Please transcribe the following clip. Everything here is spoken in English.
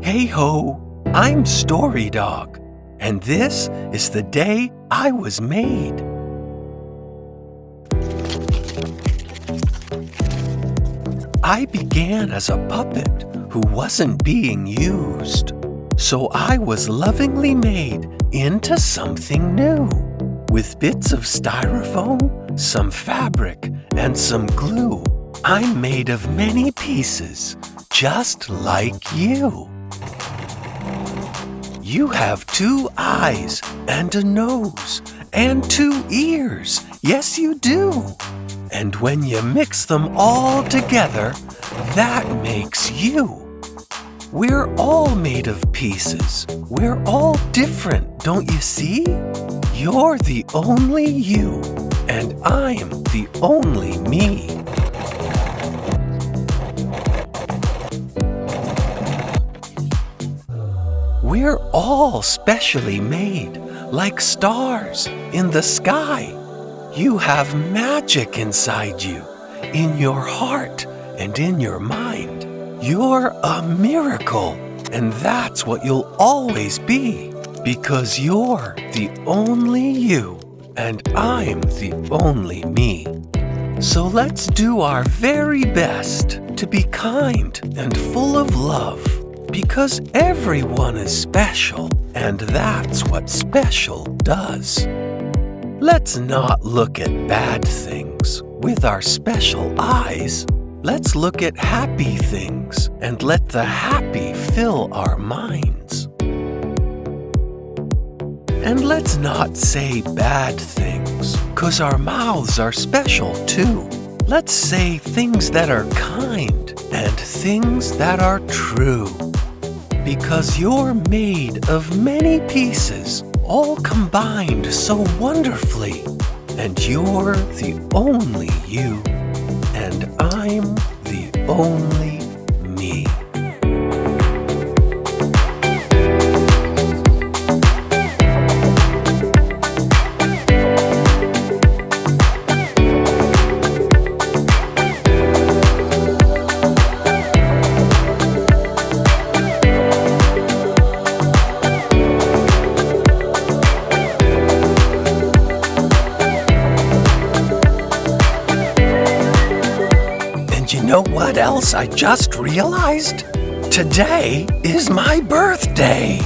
Hey ho, I'm Story Dog, and this is the day I was made. I began as a puppet who wasn't being used, so I was lovingly made into something new. With bits of styrofoam, some fabric, and some glue, I'm made of many pieces, just like you. You have 2 eyes and a nose and 2 ears. Yes, you do. And when you mix them all together, that makes you. We're all made of pieces. We're all different, don't you see? You're the only you, and I'm the only me. We're all specially made, like stars in the sky. You have magic inside you, in your heart and in your mind. You're a miracle, and that's what you'll always be, because you're the only you, and I'm the only me. So let's do our very best to be kind and full of love, because everyone is special, and that's what special does. Let's not look at bad things with our special eyes. Let's look at happy things and let the happy fill our minds. And let's not say bad things, 'cause our mouths are special too. Let's say things that are kind and things that are true. Because you're made of many pieces, all combined so wonderfully. And you're the only you, and I'm the only me. You know what else I just realized? Today is my birthday.